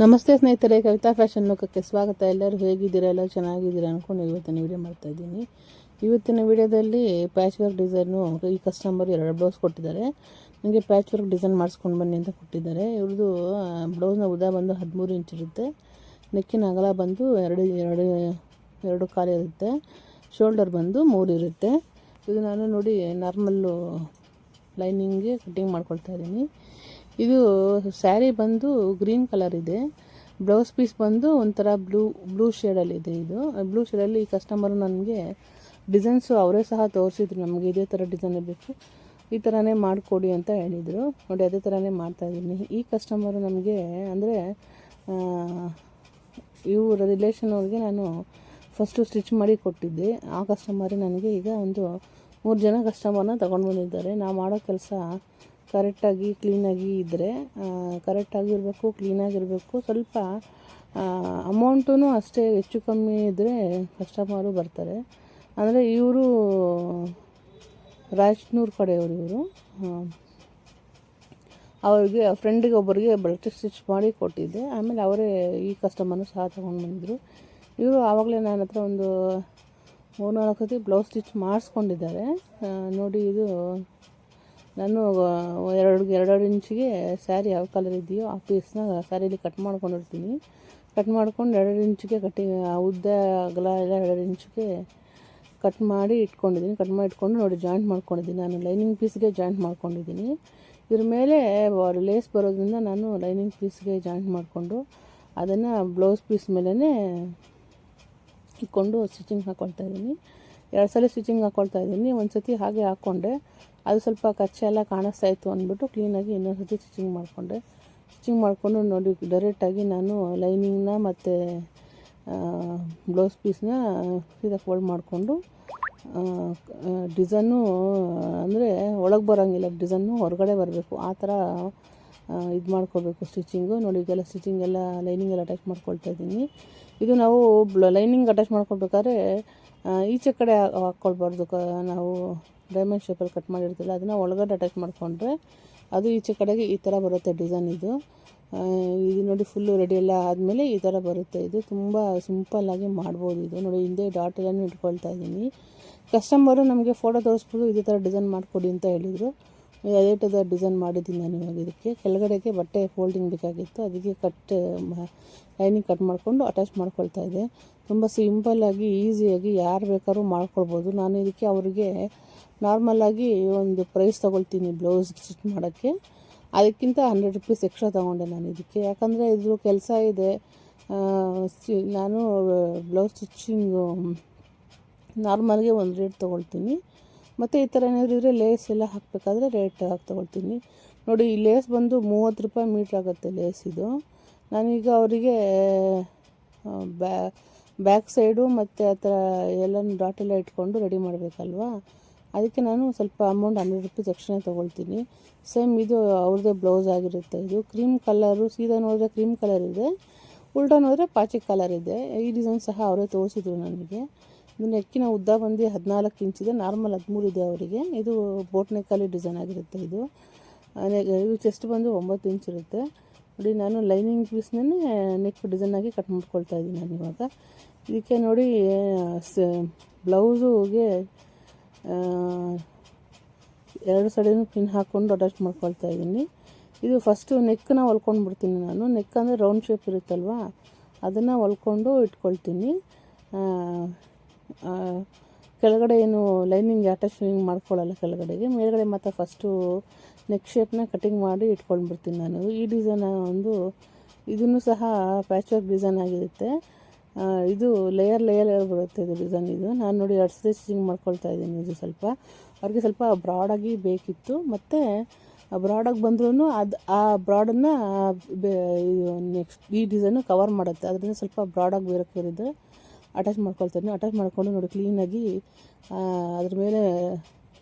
ನಮಸ್ತೆ ಸ್ನೇಹಿತರೆ, ಕವಿತಾ ಫ್ಯಾಷನ್ ಲೋಕಕ್ಕೆ ಸ್ವಾಗತ. ಎಲ್ಲರೂ ಹೇಗಿದ್ದೀರಾ? ಎಲ್ಲ ಚೆನ್ನಾಗಿದ್ದೀರಾ ಅಂದ್ಕೊಂಡು ಇವತ್ತಿನ ವಿಡಿಯೋ ಮಾಡ್ತಾಯಿದ್ದೀನಿ. ಇವತ್ತಿನ ವಿಡಿಯೋದಲ್ಲಿ ಪ್ಯಾಚ್ ವರ್ಕ್ ಡಿಸೈನು ಈ ಕಸ್ಟಮರ್ 2 ಬ್ಲೌಸ್ ಕೊಟ್ಟಿದ್ದಾರೆ. ನನಗೆ ಪ್ಯಾಚ್ ವರ್ಕ್ ಡಿಸೈನ್ ಮಾಡಿಸ್ಕೊಂಡು ಬನ್ನಿ ಅಂತ ಕೊಟ್ಟಿದ್ದಾರೆ. ಇವ್ರದ್ದು ಬ್ಲೌಸ್ನ ಉದ್ದ ಬಂದು 13 ಇಂಚ್ ಇರುತ್ತೆ. ನೆಕ್ಕಿನ ಅಗಲ ಬಂದು 2 ಕಾಲು ಇರುತ್ತೆ. ಶೋಲ್ಡರ್ ಬಂದು 3 ಇರುತ್ತೆ. ಇದು ನಾನು ನೋಡಿ ನಾರ್ಮಲ್ಲು ಲೈನಿಂಗ್ಗೆ ಕಟ್ಟಿಂಗ್ ಮಾಡ್ಕೊಳ್ತಾ ಇದ್ದೀನಿ. ಇದು ಸ್ಯಾರಿ ಬಂದು ಗ್ರೀನ್ ಕಲರ್ ಇದೆ. ಬ್ಲೌಸ್ ಪೀಸ್ ಬಂದು ಒಂಥರ ಬ್ಲೂ ಶೇಡಲ್ಲಿದೆ. ಇದು ಬ್ಲೂ ಶೇಡಲ್ಲಿ ಈ ಕಸ್ಟಮರು ನನಗೆ ಡಿಸೈನ್ಸು ಅವರೇ ಸಹ ತೋರಿಸಿದ್ರು. ನಮಗೆ ಇದೇ ಥರ ಡಿಸೈನ್ ಬೇಕು, ಈ ಥರನೇ ಮಾಡಿಕೊಡಿ ಅಂತ ಹೇಳಿದರು. ನೋಡಿ ಅದೇ ಥರನೇ ಮಾಡ್ತಾಯಿದ್ದೀನಿ. ಈ ಕಸ್ಟಮರು ನಮಗೆ ಅಂದರೆ ಇವರ ರಿಲೇಷನ್ ಅವ್ರಿಗೆ ನಾನು ಫಸ್ಟು ಸ್ಟಿಚ್ ಮಾಡಿ ಕೊಟ್ಟಿದ್ದೆ. ಆ ಕಸ್ಟಮರೇ ನನಗೆ ಈಗ ಒಂದು 3 ಜನ ಕಸ್ಟಮರ್ನ ತೊಗೊಂಡು ಬಂದಿದ್ದಾರೆ. ನಾವು ಮಾಡೋ ಕೆಲಸ ಕರೆಕ್ಟಾಗಿ ಕ್ಲೀನಾಗಿ ಇದ್ದರೆ, ಕರೆಕ್ಟಾಗಿರಬೇಕು, ಕ್ಲೀನಾಗಿರಬೇಕು. ಸ್ವಲ್ಪ ಅಮೌಂಟೂ ಅಷ್ಟೇ ಹೆಚ್ಚು ಕಮ್ಮಿ ಇದ್ದರೆ ಕಸ್ಟಮರು ಬರ್ತಾರೆ. ಅಂದರೆ ಇವರು ರಾಜ್ನೂರು ಕಡೆಯವರು. ಇವರು ಅವ್ರಿಗೆ ಫ್ರೆಂಡಿಗೆ ಒಬ್ಬರಿಗೆ ಬಟ್ಟೆ ಸ್ಟಿಚ್ ಮಾಡಿ ಕೊಟ್ಟಿದ್ದೆ. ಆಮೇಲೆ ಅವರೇ ಈ ಕಸ್ಟಮರ್ನು ಸಹ ತೊಗೊಂಡು ಬಂದಿದ್ದರು. ಇವರು ಆವಾಗಲೇ ನನ್ನ ಹತ್ರ ಒಂದು 3-4 ಸತಿ ಬ್ಲೌಸ್ ಸ್ಟಿಚ್ ಮಾಡಿಸ್ಕೊಂಡಿದ್ದಾರೆ. ನೋಡಿ, ಇದು ನಾನು 2 ಇಂಚಿಗೆ ಸ್ಯಾರಿ ಯಾವ ಕಲರ್ ಇದೆಯೋ ಆ ಪೀಸ್ನ ಸ್ಯಾರಿಲಿ ಕಟ್ ಮಾಡ್ಕೊಂಡಿರ್ತೀನಿ. ಕಟ್ ಮಾಡ್ಕೊಂಡು 2 ಇಂಚಿಗೆ ಉದ್ದ ಅಗಲ ಎಲ್ಲ 2 ಇಂಚಿಗೆ ಕಟ್ ಮಾಡಿ ಇಟ್ಕೊಂಡಿದ್ದೀನಿ. ಕಟ್ ಮಾಡಿ ಇಟ್ಕೊಂಡು ನೋಡಿ ಜಾಯಿಂಟ್ ಮಾಡ್ಕೊಂಡಿದ್ದೀನಿ. ನಾನು ಲೈನಿಂಗ್ ಪೀಸ್ಗೆ ಜಾಯಿಂಟ್ ಮಾಡ್ಕೊಂಡಿದ್ದೀನಿ. ಇದ್ರ ಮೇಲೆ ಲೇಸ್ ಬರೋದ್ರಿಂದ ನಾನು ಲೈನಿಂಗ್ ಪೀಸ್ಗೆ ಜಾಯಿಂಟ್ ಮಾಡಿಕೊಂಡು ಅದನ್ನು ಬ್ಲೌಸ್ ಪೀಸ್ ಮೇಲೇ ಇಟ್ಕೊಂಡು ಸ್ಟಿಚಿಂಗ್ ಹಾಕ್ಕೊಳ್ತಾ ಇದ್ದೀನಿ. 2 ಸಲ ಸ್ಟಿಚಿಂಗ್ ಹಾಕ್ಕೊಳ್ತಾ ಇದ್ದೀನಿ. ಒಂದು ಸತಿ ಹಾಗೆ ಹಾಕ್ಕೊಂಡೆ, ಅದು ಸ್ವಲ್ಪ ಕಚ್ಚೆ ಎಲ್ಲ ಕಾಣಿಸ್ತಾ ಇತ್ತು ಅಂದ್ಬಿಟ್ಟು ಕ್ಲೀನಾಗಿ ಇನ್ನೊಂದು ಸತಿ ಸ್ಟಿಚಿಂಗ್ ಮಾಡಿಕೊಂಡೆ. ಸ್ಟಿಚಿಂಗ್ ಮಾಡಿಕೊಂಡು ನೋಡಿ ಡೈರೆಕ್ಟಾಗಿ ನಾನು ಲೈನಿಂಗ್ನ ಮತ್ತು ಬ್ಲೌಸ್ ಪೀಸ್ನ ಸೀದಾ ಫೋಲ್ಡ್ ಮಾಡಿಕೊಂಡು ಡಿಸೈನು ಅಂದರೆ ಒಳಗೆ ಬರೋಂಗಿಲ್ಲ, ಡಿಸೈನು ಹೊರಗಡೆ ಬರಬೇಕು, ಆ ಥರ ಇದು ಮಾಡ್ಕೋಬೇಕು ಸ್ಟಿಚಿಂಗು. ನೋಡಿ ಈಗೆಲ್ಲ ಸ್ಟಿಚಿಂಗ್ ಎಲ್ಲ ಲೈನಿಂಗ್ ಎಲ್ಲ ಅಟ್ಯಾಚ್ ಮಾಡ್ಕೊಳ್ತಾ ಇದ್ದೀನಿ. ಇದು ನಾವು ಲೈನಿಂಗ್ ಅಟ್ಯಾಚ್ ಮಾಡ್ಕೊಳ್ಬೇಕಾದ್ರೆ ಈಚೆ ಕಡೆ ಹಾಕ್ಕೊಳ್ಬಾರ್ದು. ನಾವು ಡೈಮಂಡ್ ಶೇಪಲ್ಲಿ ಕಟ್ ಮಾಡಿರ್ತಿಲ್ಲ, ಅದನ್ನು ಒಳಗಡೆ ಅಟ್ಯಾಚ್ ಮಾಡಿಕೊಂಡ್ರೆ ಅದು ಈಚೆ ಕಡೆಗೆ ಈ ಥರ ಬರುತ್ತೆ ಡಿಸೈನ್. ಇದು ನೋಡಿ ಫುಲ್ಲು ರೆಡಿ ಎಲ್ಲ ಆದಮೇಲೆ ಈ ಥರ ಬರುತ್ತೆ. ಇದು ತುಂಬ ಸಿಂಪಲ್ಲಾಗಿ ಮಾಡ್ಬೋದು. ಇದು ನೋಡಿ ಹಿಂದೆ ಡಾಟ್ ಎಲ್ಲನೂ ಇಟ್ಕೊಳ್ತಾ ಇದ್ದೀನಿ. ಕಸ್ಟಮರು ನಮಗೆ ಫೋಟೋ ತೋರಿಸ್ಬೋದು ಇದೇ ಥರ ಡಿಸೈನ್ ಮಾಡಿಕೊಡಿ ಅಂತ ಹೇಳಿದರು. ಅದೇ ಥರ ಡಿಸೈನ್ ಮಾಡಿದ್ದೀನಿ ನಾನು. ಇವಾಗ ಇದಕ್ಕೆ ಕೆಳಗಡೆಗೆ ಬಟ್ಟೆ ಫೋಲ್ಡಿಂಗ್ ಬೇಕಾಗಿತ್ತು, ಅದಕ್ಕೆ ಲೈನಿಂಗ್ ಕಟ್ ಮಾಡಿಕೊಂಡು ಅಟ್ಯಾಚ್ ಮಾಡ್ಕೊಳ್ತಾ ಇದೆ. ತುಂಬ ಸಿಂಪಲ್ಲಾಗಿ ಈಸಿಯಾಗಿ ಯಾರು ಬೇಕಾದ್ರೂ ಮಾಡ್ಕೊಳ್ಬೋದು. ನಾನು ಇದಕ್ಕೆ ಅವರಿಗೆ ನಾರ್ಮಲಾಗಿ ಒಂದು ಪ್ರೈಸ್ ತೊಗೊಳ್ತೀನಿ ಬ್ಲೌಸ್ ಸ್ಟಿಚ್ ಮಾಡೋಕ್ಕೆ. ಅದಕ್ಕಿಂತ 100 ರೂಪೀಸ್ ಎಕ್ಸ್ಟ್ರಾ ತೊಗೊಂಡೆ ನಾನು ಇದಕ್ಕೆ. ಯಾಕಂದರೆ ಇದ್ರ ಕೆಲಸ ಇದೆ. ನಾನು ಬ್ಲೌಸ್ ಸ್ಟಿಚ್ಚಿಂಗು ನಾರ್ಮಲ್ಗೆ ಒಂದು ರೇಟ್ ತೊಗೊಳ್ತೀನಿ. ಮತ್ತು ಈ ಥರ ಏನಾದರೂ ಇದ್ದರೆ ಲೇಸ್ ಎಲ್ಲ ಹಾಕಬೇಕಾದ್ರೆ ರೇಟ್ ತೊಗೊಳ್ತೀನಿ. ನೋಡಿ, ಈ ಲೇಸ್ ಬಂದು 30 ರೂಪಾಯಿ ಮೀಟ್ರ್ ಆಗುತ್ತೆ ಲೇಸ್ ಇದು. ನಾನೀಗ ಅವರಿಗೆ ಬ್ಯಾಕ್ ಸೈಡು ಮತ್ತು ಆ ಥರ ಎಲ್ಲನೂ ಡಾಟೆಲ್ಲ ಇಟ್ಕೊಂಡು ರೆಡಿ ಮಾಡಬೇಕಲ್ವಾ, ಅದಕ್ಕೆ ನಾನು ಸ್ವಲ್ಪ ಅಮೌಂಟ್ 100 ರೂಪೀಸ್ ಎಕ್ಸ್ಟ್ರಾ ತೊಗೊಳ್ತೀನಿ. ಸೇಮ್ ಇದು ಅವ್ರದ್ದೇ ಬ್ಲೌಸ್ ಆಗಿರುತ್ತೆ. ಇದು ಕ್ರೀಮ್ ಕಲರು, ಸೀದಾ ನೋಡಿದ್ರೆ ಕ್ರೀಮ್ ಕಲರ್ ಇದೆ, ಉಲ್ಟಾ ನೋಡಿದ್ರೆ ಪಾಚಿ ಕಲರ್ ಇದೆ. ಈ ಡಿಸೈನ್ ಸಹ ಅವರೇ ತೋರಿಸಿದ್ರು ನನಗೆ. ಇದು ನೆಕ್ಕಿನ ಉದ್ದ ಬಂದು 14 ಇಂಚಿದೆ, ನಾರ್ಮಲ್ 13 ಇದೆ ಅವರಿಗೆ. ಇದು ಬೋಟ್ ನೆಕ್ಕಲ್ಲಿ ಡಿಸೈನ್ ಆಗಿರುತ್ತೆ. ಇದು ಚೆಸ್ಟ್ ಬಂದು 9 ಇಂಚ್ ಇರುತ್ತೆ. ನೋಡಿ, ನಾನು ಲೈನಿಂಗ್ ಪೀಸ್ನೇ ನೆಕ್ ಡಿಸೈನಾಗಿ ಕಟ್ ಮಾಡ್ಕೊಳ್ತಾ ಇದ್ದೀನಿ ನಾನು ಇವಾಗ. ಇದಕ್ಕೆ ನೋಡಿ ಬ್ಲೌಸುಗೆ 2 ಸೈಡೂ ಪಿನ್ ಹಾಕ್ಕೊಂಡು ಅಟ್ಯಾಚ್ ಮಾಡ್ಕೊಳ್ತಾ ಇದ್ದೀನಿ. ಇದು ಫಸ್ಟು ನೆಕ್ಕನ್ನ ಹೊಲ್ಕೊಂಡು ಬಿಡ್ತೀನಿ ನಾನು. ನೆಕ್ ಅಂದರೆ ರೌಂಡ್ ಶೇಪ್ ಇರುತ್ತಲ್ವ, ಅದನ್ನು ಹೊಲ್ಕೊಂಡು ಇಟ್ಕೊಳ್ತೀನಿ. ಕೆಳಗಡೆ ಏನು ಲೈನಿಂಗ್ ಅಟ್ಯಾಚಿಂಗ್ ಮಾಡ್ಕೊಳ್ಳಲ್ಲ ಕೆಳಗಡೆಗೆ, ಮೇಲ್ಗಡೆ ಮತ್ತು ಫಸ್ಟು ನೆಕ್ ಶೇಪ್ನ ಕಟಿಂಗ್ ಮಾಡಿ ಇಟ್ಕೊಂಡ್ಬಿಡ್ತೀನಿ ನಾನು. ಈ ಡಿಸೈನ್ ಇದನ್ನು ಸಹ ಪ್ಯಾಚ್ ವರ್ಕ್ ಡಿಸೈನ್ ಆಗಿರುತ್ತೆ. ಇದು ಲೇಯರ್ ಬರುತ್ತೆ ಇದು ಡಿಸೈನ್. ಇದು ನಾನು ನೋಡಿ 2 ಸತಿ ಸ್ಟಿಚಿಂಗ್ ಮಾಡ್ಕೊಳ್ತಾ ಇದ್ದೀನಿ. ಇದು ಅವ್ರಿಗೆ ಸ್ವಲ್ಪ ಬ್ರಾಡಾಗಿ ಬೇಕಿತ್ತು, ಮತ್ತು ಬ್ರಾಡಾಗಿ ಬಂದ್ರೂ ಆ ಬ್ರಾಡನ್ನು ನೆಕ್ಸ್ಟ್ ಈ ಡಿಸೈನು ಕವರ್ ಮಾಡುತ್ತೆ. ಅದರಿಂದ ಸ್ವಲ್ಪ ಬ್ರಾಡಾಗಿ ಬೇರೆ ಅಟ್ಯಾಚ್ ಮಾಡ್ಕೊಳ್ತಾ ಇದ್ದೀನಿ. ಅಟ್ಯಾಚ್ ಮಾಡಿಕೊಂಡು ನೋಡಿ ಕ್ಲೀನಾಗಿ ಅದ್ರ ಮೇಲೆ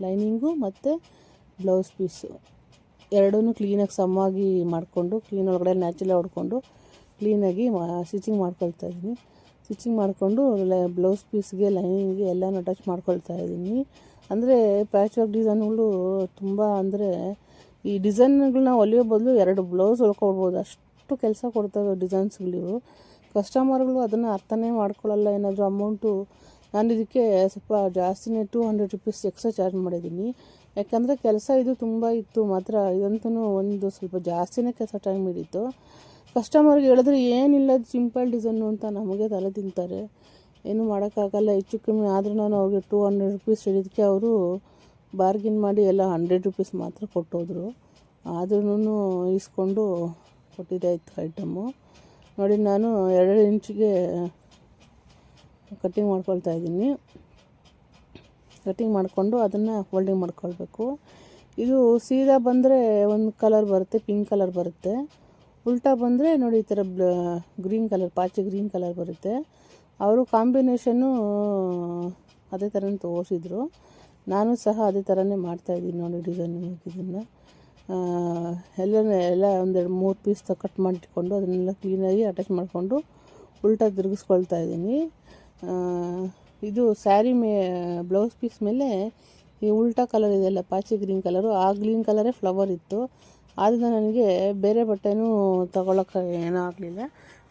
ಲೈನಿಂಗು ಮತ್ತು ಬ್ಲೌಸ್ ಪೀಸು ಎರಡೂ ಕ್ಲೀನಾಗಿ ಸಮ್ಮಾಗಿ ಮಾಡಿಕೊಂಡು, ಕ್ಲೀನ್ ಒಳಗಡೆ ನ್ಯಾಚುರಲ್ ಹೊಡ್ಕೊಂಡು ಕ್ಲೀನಾಗಿ ಸ್ಟಿಚಿಂಗ್ ಮಾಡ್ಕೊಳ್ತಾ ಇದ್ದೀನಿ. ಸ್ಟಿಚಿಂಗ್ ಮಾಡಿಕೊಂಡು ಬ್ಲೌಸ್ ಪೀಸ್ಗೆ ಲೈನಿಂಗ್ಗೆ ಎಲ್ಲನೂ ಅಟ್ಯಾಚ್ ಮಾಡ್ಕೊಳ್ತಾ ಇದ್ದೀನಿ. ಅಂದರೆ ಪ್ಯಾಚ್ ವರ್ಕ್ ಡಿಸೈನ್ಗಳು ತುಂಬ, ಅಂದರೆ ಈ ಡಿಸೈನ್ಗಳನ್ನ ಹೊಲಿಯೋ ಬದಲು 2 ಬ್ಲೌಸ್ ಹೊಲ್ಕೊಳ್ಬೋದು, ಅಷ್ಟು ಅಷ್ಟು ಕೆಲಸ ಕೊಡ್ತವೆ ಡಿಸೈನ್ಸ್ಗಳು. ಕಸ್ಟಮರ್ಗಳು ಅದನ್ನು ಅರ್ಥನೇ ಮಾಡ್ಕೊಳ್ಳಲ್ಲ. ಏನಾದರೂ ಅಮೌಂಟು ನಾನು ಇದಕ್ಕೆ ಸ್ವಲ್ಪ ಜಾಸ್ತಿನೇ 200 ರುಪೀಸ್ ಎಕ್ಸ್ಟ್ರಾ ಚಾರ್ಜ್ ಮಾಡಿದ್ದೀನಿ. ಯಾಕಂದರೆ ಕೆಲಸ ಇದು ತುಂಬ ಇತ್ತು ಮಾತ್ರ. ಇದಂತೂ ಒಂದು ಸ್ವಲ್ಪ ಜಾಸ್ತಿನೇ ಕೆಲಸ ಟೈಮ್ ಹಿಡಿತು. ಕಸ್ಟಮರ್ಗೆ ಹೇಳಿದ್ರೆ ಏನಿಲ್ಲ ಇದು ಸಿಂಪಲ್ ಡಿಸೈನು ಅಂತ ನಮಗೆ ತಲೆ ತಿಂತಾರೆ. ಏನೂ ಮಾಡೋಕ್ಕಾಗಲ್ಲ. ಹೆಚ್ಚು ಕಮ್ಮಿ ಆದರೂ ನಾನು ಅವ್ರಿಗೆ 200 ರುಪೀಸ್ ಹೇಳಿದ್ದಕ್ಕೆ ಅವರು ಬಾರ್ಗಿನ್ ಮಾಡಿ ಎಲ್ಲ 100 ರುಪೀಸ್ ಮಾತ್ರ ಕೊಟ್ಟೋದ್ರು. ಆದ್ರೂ ಇಸ್ಕೊಂಡು ಕೊಟ್ಟಿದ್ದಾಯಿತು ಐಟಮು. ನೋಡಿ, ನಾನು 2 ಇಂಚಿಗೆ ಕಟ್ಟಿಂಗ್ ಮಾಡ್ಕೊಳ್ತಾ ಇದ್ದೀನಿ. ಕಟ್ಟಿಂಗ್ ಮಾಡಿಕೊಂಡು ಅದನ್ನು ಫೋಲ್ಡಿಂಗ್ ಮಾಡ್ಕೊಳ್ಬೇಕು. ಇದು ಸೀದಾ ಬಂದರೆ ಒಂದು ಕಲರ್ ಬರುತ್ತೆ, ಪಿಂಕ್ ಕಲರ್ ಬರುತ್ತೆ. ಉಲ್ಟಾ ಬಂದರೆ ನೋಡಿ ಈ ಥರ ಗ್ರೀನ್ ಕಲರ್, ಪಾಚಿ ಗ್ರೀನ್ ಕಲರ್ ಬರುತ್ತೆ. ಅವರು ಕಾಂಬಿನೇಷನ್ನು ಅದೇ ಥರನೇ ತೋರಿಸಿದ್ರು. ನಾನು ಸಹ ಅದೇ ಥರನೇ ಮಾಡ್ತಾಯಿದ್ದೀನಿ. ನೋಡಿ ಡಿಸೈನ್ ಇದನ್ನು ಎಲ್ಲ ಒಂದೆರಡು 3 ಪೀಸ್ ಕಟ್ ಮಾಡಿಟ್ಕೊಂಡು ಅದನ್ನೆಲ್ಲ ಕ್ಲೀನಾಗಿ ಅಟ್ಯಾಚ್ ಮಾಡಿಕೊಂಡು ಉಲ್ಟಾ ತಿರುಗಿಸ್ಕೊಳ್ತಾ ಇದ್ದೀನಿ. ಇದು ಸ್ಯಾರಿ ಬ್ಲೌಸ್ ಪೀಸ್ ಮೇಲೆ ಈ ಉಲ್ಟಾ ಕಲರ್ ಇದೆಯಲ್ಲ, ಪಾಚಿ ಗ್ರೀನ್ ಕಲರು, ಆ ಗ್ರೀನ್ ಕಲರೇ ಫ್ಲವರ್ ಇತ್ತು. ಆದ್ದರಿಂದ ನನಗೆ ಬೇರೆ ಬಟ್ಟೆನೂ ತಗೊಳ್ಳೋಕೆ ಏನೂ ಆಗಲಿಲ್ಲ.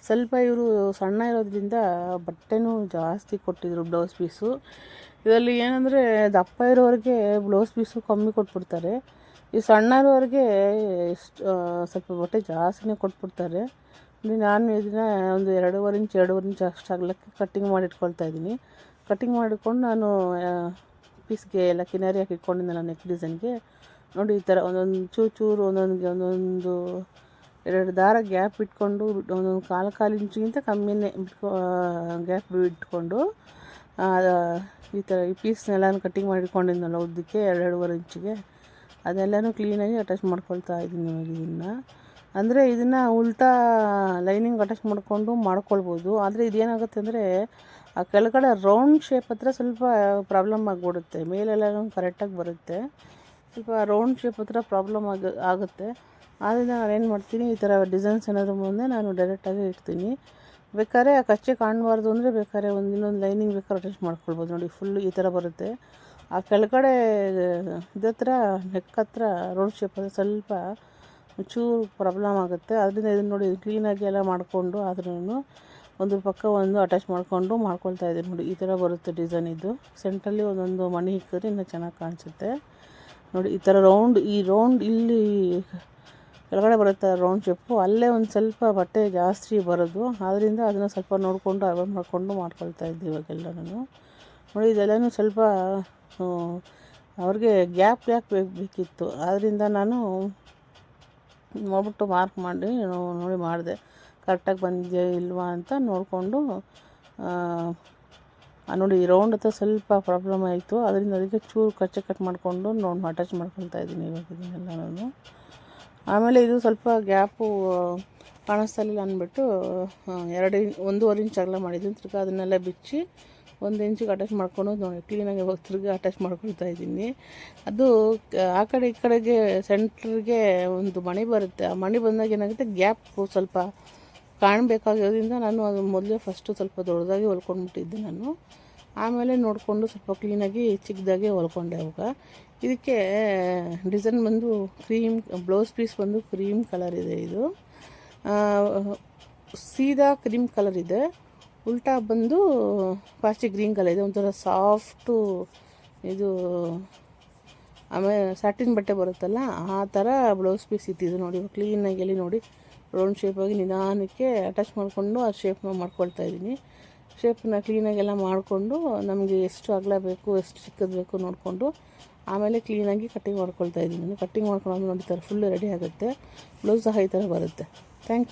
ಸ್ವಲ್ಪ ಇವರು ಸಣ್ಣ ಇರೋದ್ರಿಂದ ಬಟ್ಟೆನೂ ಜಾಸ್ತಿ ಕೊಟ್ಟಿದ್ರು ಬ್ಲೌಸ್ ಪೀಸು. ಇದರಲ್ಲಿ ಏನಂದರೆ ದಪ್ಪ ಇರೋರಿಗೆ ಬ್ಲೌಸ್ ಪೀಸು ಕಮ್ಮಿ ಕೊಟ್ಬಿಡ್ತಾರೆ. ಈ ಸಣ್ಣ ಇರೋರಿಗೆ ಸ್ವಲ್ಪ ಬಟ್ಟೆ ಜಾಸ್ತಿನೇ ಕೊಟ್ಬಿಡ್ತಾರೆ. ನಾನು ಇದನ್ನು ಒಂದು 2.5 ಇಂಚ್ ಅಷ್ಟಾಗಲಿಕ್ಕೆ ಕಟ್ಟಿಂಗ್ ಮಾಡಿ ಇಟ್ಕೊಳ್ತಾ ಇದ್ದೀನಿ. ಕಟ್ಟಿಂಗ್ ಮಾಡಿಕೊಂಡು ನಾನು ಪೀಸ್ಗೆ ಎಲ್ಲ ಕಿನಾರಿ ಹಾಕಿ ಇಟ್ಕೊಂಡಿದ್ದೆ ನೆಕ್ ಡಿಸೈನ್ಗೆ. ನೋಡಿ ಈ ಥರ ಒಂದೊಂದು ಚೂರು ಒಂದೊಂದು 2 ದಾರ ಗ್ಯಾಪ್ ಇಟ್ಕೊಂಡು ಒಂದೊಂದು 1/4 ಇಂಚಿಗಿಂತ ಕಮ್ಮಿನೇ ಗ್ಯಾಪ್ ಇಟ್ಕೊಂಡು ಈ ಥರ ಈ ಪೀಸ್ನೆಲ್ಲ ಕಟ್ಟಿಂಗ್ ಮಾಡಿ ಇಟ್ಕೊಂಡಿದ್ನಲ್ಲ ಉದ್ದಕ್ಕೆ 2.5 ಇಂಚಿಗೆ, ಅದೆಲ್ಲನೂ ಕ್ಲೀನಾಗಿ ಅಟ್ಯಾಚ್ ಮಾಡ್ಕೊಳ್ತಾ ಇದ್ದೀನಿ. ಇದನ್ನು ಅಂದರೆ ಇದನ್ನು ಉಲ್ಟಾ ಲೈನಿಂಗ್ ಅಟ್ಯಾಚ್ ಮಾಡ್ಕೊಳ್ಬೋದು. ಆದರೆ ಇದೇನಾಗುತ್ತೆ ಅಂದರೆ ಆ ಕೆಳಗಡೆ ರೌಂಡ್ ಶೇಪ್ ಹತ್ರ ಸ್ವಲ್ಪ ಪ್ರಾಬ್ಲಮ್ ಆಗಿಬಿಡುತ್ತೆ. ಮೇಲೆಲ್ಲನೂ ಕರೆಕ್ಟಾಗಿ ಬರುತ್ತೆ, ಸ್ವಲ್ಪ ರೌಂಡ್ ಶೇಪ್ ಹತ್ರ ಪ್ರಾಬ್ಲಮ್ ಆಗುತ್ತೆ. ಆದ್ದರಿಂದ ನಾನು ಏನು ಮಾಡ್ತೀನಿ, ಈ ಥರ ಡಿಸೈನ್ಸ್ ಏನಾದರೂ ಮುಂದೆ ನಾನು ಡೈರೆಕ್ಟಾಗಿ ಇಡ್ತೀನಿ. ಬೇಕಾದ್ರೆ ಆ ಕಚ್ಚೆ ಕಾಣಬಾರ್ದು ಅಂದರೆ ಬೇಕಾದ್ರೆ ಇನ್ನೊಂದು ಲೈನಿಂಗ್ ಬೇಕಾದ್ರೆ ಅಟ್ಯಾಚ್ ಮಾಡ್ಕೊಳ್ಬೋದು. ನೋಡಿ ಫುಲ್ ಈ ಥರ ಬರುತ್ತೆ. ಆ ಕೆಳಗಡೆ ಇದತ್ರ ನೆಕ್ ಹತ್ರ ರೌಂಡ್ ಶೇಪ್ ಹತ್ರ ಸ್ವಲ್ಪ ಚೂರು ಪ್ರಾಬ್ಲಮ್ ಆಗುತ್ತೆ. ಅದರಿಂದ ಇದನ್ನು ನೋಡಿ ಕ್ಲೀನಾಗಿ ಎಲ್ಲ ಮಾಡಿಕೊಂಡು ಆದ್ರೂ ಒಂದು ಪಕ್ಕ ಒಂದು ಅಟ್ಯಾಚ್ ಮಾಡ್ಕೊಳ್ತಾ ಇದ್ದೀನಿ. ನೋಡಿ ಈ ಥರ ಬರುತ್ತೆ ಡಿಸೈನ್. ಇದು ಸೆಂಟ್ರಲ್ಲಿ ಒಂದೊಂದು ಮಣಿ ಇಕ್ಕಿದ್ರೆ ಇನ್ನೂ ಚೆನ್ನಾಗಿ ಕಾಣಿಸುತ್ತೆ. ನೋಡಿ ಈ ಥರ ರೌಂಡ್ ಇಲ್ಲಿ ಕೆಳಗಡೆ ಬರುತ್ತೆ ರೌಂಡ್ ಶೇಪು, ಅಲ್ಲೇ ಒಂದು ಸ್ವಲ್ಪ ಬಟ್ಟೆ ಜಾಸ್ತಿ ಬರೋದು. ಆದ್ದರಿಂದ ಅದನ್ನು ಸ್ವಲ್ಪ ನೋಡಿಕೊಂಡು ಅವಾಯ್ಡ್ ಮಾಡ್ಕೊಳ್ತಾ ಇದ್ದೆ ಇವಾಗೆಲ್ಲನೂ. ನೋಡಿ ಇದೆಲ್ಲನೂ ಸ್ವಲ್ಪ ಅವ್ರಿಗೆ ಗ್ಯಾಪ್ ಬೇಕಿತ್ತು. ಆದ್ದರಿಂದ ನಾನು ನೋಡ್ಬಿಟ್ಟು ಮಾರ್ಕ್ ಮಾಡಿ ನೋಡಿ ಮಾಡಿದೆ, ಕರೆಕ್ಟಾಗಿ ಬಂದಿದೆಯಾ ಇಲ್ವಾ ಅಂತ ನೋಡಿಕೊಂಡು. ನೋಡಿ ಈ ರೌಂಡ್ ಹತ್ರ ಸ್ವಲ್ಪ ಪ್ರಾಬ್ಲಮ್ ಆಯಿತು. ಅದರಿಂದ ಅದಕ್ಕೆ ಚೂರು ಕಟ್ ಮಾಡಿಕೊಂಡು ಅಟ್ಯಾಚ್ ಮಾಡ್ಕೊಳ್ತಾ ಇದ್ದೀನಿ ಇವಾಗ ಇದನ್ನೆಲ್ಲ ನಾನು. ಆಮೇಲೆ ಇದು ಸ್ವಲ್ಪ ಗ್ಯಾಪು ಕಾಣಿಸ್ತಾ ಇಲ್ಲ ಅಂದ್ಬಿಟ್ಟು 1.5 ಇಂಚ್ ಅಗಲ ಮಾಡಿದ್ದೀನಿ. ತಿರ್ಗಿ ಅದನ್ನೆಲ್ಲ ಬಿಚ್ಚಿ 1 ಇಂಚಿಗೆ ಅಟ್ಯಾಚ್ ಮಾಡ್ಕೊಂಡು ನೋಡಿ ಕ್ಲೀನಾಗಿ ತಿರ್ಗಿ ಅಟ್ಯಾಚ್ ಮಾಡ್ಕೊಳ್ತಾ ಇದ್ದೀನಿ. ಅದು ಆ ಕಡೆ ಈ ಕಡೆಗೆ ಸೆಂಟ್ರಿಗೆ ಒಂದು ಮಣಿ ಬರುತ್ತೆ. ಆ ಮಣಿ ಬಂದಾಗ ಏನಾಗುತ್ತೆ, ಗ್ಯಾಪ್ ಸ್ವಲ್ಪ ಕಾಣಬೇಕಾಗಿರೋದ್ರಿಂದ ನಾನು ಅದು ಮೊದಲೇ ಫಸ್ಟು ಸ್ವಲ್ಪ ದೊಡ್ಡದಾಗಿ ಹೊಲ್ಕೊಂಡ್ಬಿಟ್ಟಿದ್ದೆ ನಾನು. ಆಮೇಲೆ ನೋಡಿಕೊಂಡು ಸ್ವಲ್ಪ ಕ್ಲೀನಾಗಿ ಚಿಕ್ಕದಾಗಿ ಹೊಲ್ಕೊಂಡೆ. ಅವಾಗ ಇದಕ್ಕೆ ಡಿಸೈನ್ ಬಂದು ಬ್ಲೌಸ್ ಪೀಸ್ ಬಂದು ಕ್ರೀಮ್ ಕಲರ್ ಇದೆ. ಇದು ಸೀದಾ ಕ್ರೀಮ್ ಕಲರ್ ಇದೆ, ಉಲ್ಟಾ ಬಂದು ಪಾಚಿ ಗ್ರೀನ್ ಕಲರ್ ಇದೆ. ಒಂಥರ ಸಾಫ್ಟು ಇದು ಆಮೇಲೆ ಸ್ಯಾಟಿನ್ ಬಟ್ಟೆ ಬರುತ್ತಲ್ಲ ಆ ಥರ ಬ್ಲೌಸ್ ಪೀಸ್ ಇತ್ತಿದ್ದು. ನೋಡಿ ಕ್ಲೀನಾಗಿ ಎಲ್ಲಿ ನೋಡಿ ರೌಂಡ್ ಶೇಪಾಗಿ ನಿಧಾನಕ್ಕೆ ಅಟ್ಯಾಚ್ ಮಾಡಿಕೊಂಡು ಆ ಶೇಪ್ನ ಮಾಡ್ಕೊಳ್ತಾ ಇದ್ದೀನಿ. ಶೇಪನ್ನ ಕ್ಲೀನಾಗೆಲ್ಲ ಮಾಡಿಕೊಂಡು ನಮಗೆ ಎಷ್ಟು ಅಗಲ ಬೇಕು ಎಷ್ಟು ಚಿಕ್ಕದು ಬೇಕು ನೋಡಿಕೊಂಡು ಆಮೇಲೆ ಕ್ಲೀನಾಗಿ ಕಟ್ಟಿಂಗ್ ಮಾಡ್ಕೊಳ್ತಾ ಇದ್ದೀನಿ. ಕಟ್ಟಿಂಗ್ ಮಾಡ್ಕೊಂಡು ನೋಡಿ ಈ ಥರ ಫುಲ್ಲು ರೆಡಿ ಆಗುತ್ತೆ. ಬ್ಲೌಸ್ ಸಹ ಈ ಥರ ಬರುತ್ತೆ. Thank you.